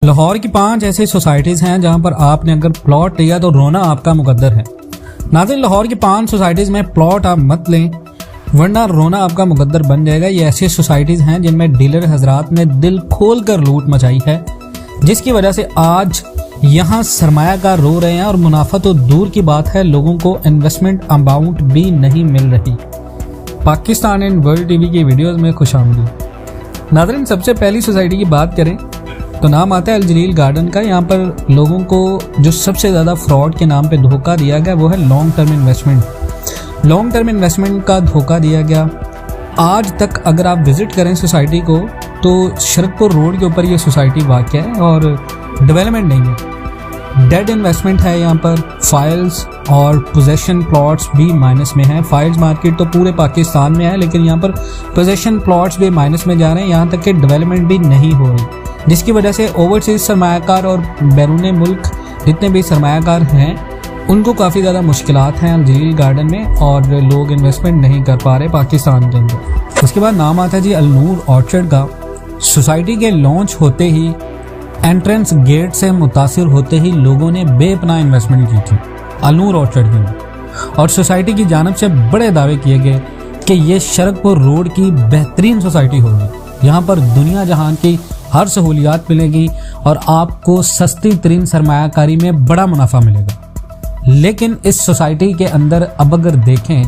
लाहौर की 5 ऐसी सोसाइटीज़ हैं जहां पर आपने अगर प्लॉट लिया तो रोना आपका मुकद्दर है। नाज़रीन, लाहौर की 5 सोसाइटीज़ में प्लॉट आप मत लें वरना रोना आपका मुकद्दर बन जाएगा। ये ऐसी सोसाइटीज़ हैं जिनमें डीलर हजरात ने दिल खोल कर लूट मचाई है, जिसकी वजह से आज यहाँ सरमायाकार रो रहे हैं और मुनाफा तो दूर की बात है, लोगों को इन्वेस्टमेंट अमाउंट भी नहीं मिल रही। पाकिस्तान एंड वर्ल्ड टीवी की वीडियोस में खुशामदीद। नाज़रीन, सबसे पहली सोसाइटी की बात करें तो नाम आता है अल जलील गार्डन का। यहाँ पर लोगों को जो सबसे ज़्यादा फ्रॉड के नाम पे धोखा दिया गया वो है long term investment. Long term investment का धोखा दिया गया। आज तक अगर आप विज़िट करें सोसाइटी को तो शरकपुर रोड के ऊपर ये सोसाइटी वाक़ है और डेवलपमेंट नहीं है, डेड इन्वेस्टमेंट है। यहाँ पर फाइल्स और पोजेशन प्लॉट्स भी माइनस में है। फाइल्स मार्केट तो पूरे पाकिस्तान में है, लेकिन यहाँ पर पोजेशन प्लॉट्स भी माइनस में जा रहे हैं, यहाँ तक कि डेवलपमेंट भी नहीं हो रही, जिसकी वजह से ओवरसीज सरमायाकार और बैरून मुल्क जितने भी सरमायाकार हैं उनको काफ़ी ज़्यादा मुश्किलात हैं अल जलील गार्डन में और लोग इन्वेस्टमेंट नहीं कर पा रहे पाकिस्तान के अंदर। उसके बाद नाम आता है जी अल नूर ऑर्चर्ड का। सोसाइटी के लॉन्च होते ही एंट्रेंस गेट से मुतासिर होते ही लोगों ने बेपनाह इन्वेस्टमेंट की थी अल नूर ऑर्चर्ड के अंदर, और सोसाइटी की जानिब से बड़े दावे किए गए कि ये शरकपुर रोड की बेहतरीन सोसाइटी होगी, यहाँ पर दुनिया जहान की हर सहूलियात मिलेगी और आपको सस्ती तरीन सरमायाकारी में बड़ा मुनाफा मिलेगा। लेकिन इस सोसाइटी के अंदर अब अगर देखें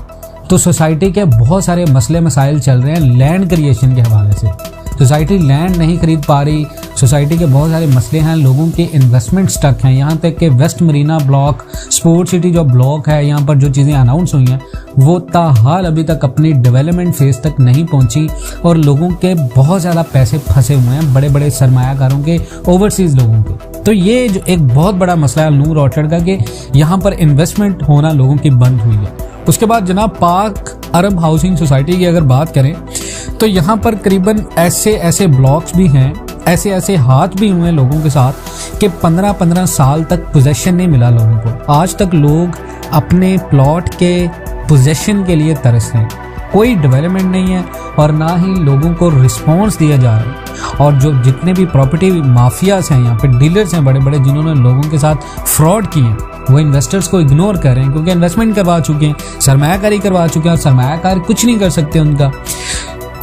तो सोसाइटी के बहुत सारे मसले मसाइल चल रहे हैं लैंड क्रिएशन के हवाले से। सोसाइटी लैंड नहीं खरीद पा रही, सोसाइटी के बहुत सारे मसले हैं, लोगों के इन्वेस्टमेंट स्टक हैं। यहाँ तक कि West Marina block, sport city जो ब्लॉक है, यहाँ पर जो चीज़ें अनाउंस हुई हैं वो ताहाल अभी तक अपनी डेवलपमेंट फेज तक नहीं पहुँची और लोगों के बहुत ज़्यादा पैसे फंसे हुए हैं, बड़े बड़े सरमायाकारों के, ओवरसीज़ लोगों के। तो ये जो एक बहुत बड़ा मसला है नूर ऑर्चर्ड का कि यहाँ पर इन्वेस्टमेंट होना लोगों की बंद हुई है। उसके बाद जनाब पाक अरब हाउसिंग सोसाइटी की अगर बात करें तो यहाँ पर करीबन ऐसे ब्लॉक्स भी हैं, ऐसे हाथ भी हुए हैं लोगों के साथ कि 15-15 साल तक पोजेशन नहीं मिला लोगों को। आज तक लोग अपने प्लॉट के पोजेशन के लिए तरस रहे हैं, कोई डेवलपमेंट नहीं है और ना ही लोगों को रिस्पॉन्स दिया जा रहा है। और जो जितने भी प्रॉपर्टी माफियाज हैं, यहाँ पे डीलर्स हैं बड़े बड़े जिन्होंने लोगों के साथ फ्रॉड किए हैं, वो इन्वेस्टर्स को इग्नोर कर रहे हैं क्योंकि इन्वेस्टमेंट करवा चुके हैं, सरमायाकारी करवा चुके हैं और सरमायाकार कुछ नहीं कर सकते उनका।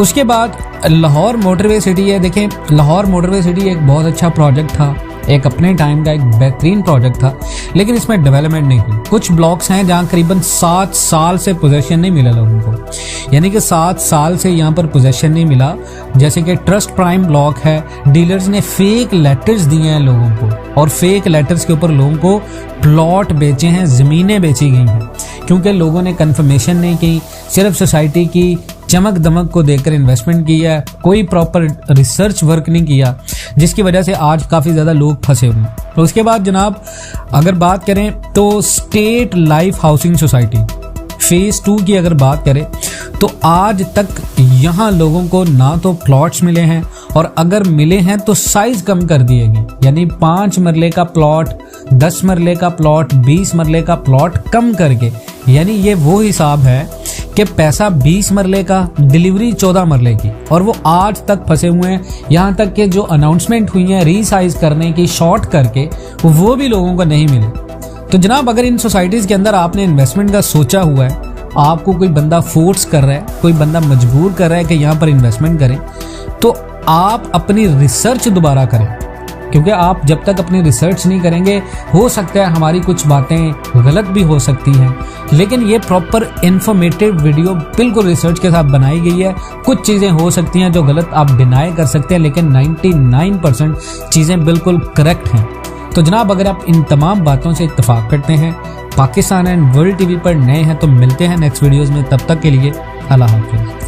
उसके बाद लाहौर मोटरवे सिटी है। देखें, लाहौर मोटरवे सिटी एक बहुत अच्छा प्रोजेक्ट था, एक अपने टाइम का एक बेहतरीन प्रोजेक्ट था, लेकिन इसमें डेवलपमेंट नहीं हुई। कुछ ब्लॉक्स हैं जहां करीबन 7 साल से पोजेशन नहीं मिला लोगों को, यानी कि 7 साल से यहां पर पोजेशन नहीं मिला। जैसे कि ट्रस्ट प्राइम ब्लॉक है, डीलर्स ने फेक लेटर्स दिए हैं लोगों को और फेक लेटर्स के ऊपर लोगों को प्लॉट बेचे हैं, ज़मीनें बेची गई हैं क्योंकि लोगों ने कंफर्मेशन नहीं की, सिर्फ सोसाइटी की चमक दमक को देखकर इन्वेस्टमेंट किया, कोई प्रॉपर रिसर्च वर्क नहीं किया, जिसकी वजह से आज काफ़ी ज़्यादा लोग फंसे हुए हैं। तो उसके बाद जनाब अगर बात करें तो state life housing society phase 2 की अगर बात करें तो आज तक यहाँ लोगों को ना तो प्लॉट्स मिले हैं और अगर मिले हैं तो साइज़ कम कर दिए गए, यानी 5 मरले का प्लॉट, 10 मरले का प्लॉट, 20 मरले का प्लॉट कम करके, यानी ये वो हिसाब है कि पैसा 20 मरले का, डिलीवरी 14 मरले की, और वो आज तक फंसे हुए हैं। यहाँ तक कि जो अनाउंसमेंट हुई है रीसाइज करने की शॉर्ट करके, वो भी लोगों को नहीं मिले। तो जनाब अगर इन सोसाइटीज़ के अंदर आपने इन्वेस्टमेंट का सोचा हुआ है, आपको कोई बंदा फोर्स कर रहा है, कोई बंदा मजबूर कर रहा है कि यहाँ पर इन्वेस्टमेंट करें, तो आप अपनी रिसर्च दोबारा करें, क्योंकि आप जब तक अपनी रिसर्च नहीं करेंगे हो सकता है हमारी कुछ बातें गलत भी हो सकती हैं, लेकिन ये प्रॉपर इन्फॉर्मेटिव वीडियो बिल्कुल रिसर्च के साथ बनाई गई है। कुछ चीज़ें हो सकती हैं जो गलत आप डिनाई कर सकते हैं, लेकिन 99% चीज़ें बिल्कुल करेक्ट हैं। तो जनाब अगर आप इन तमाम बातों से इत्तेफाक करते हैं, पाकिस्तान एंड वर्ल्ड टीवी पर नए हैं तो मिलते हैं नेक्स्ट वीडियोज़ में। तब तक के लिए अल्लाह हाफ़िज़।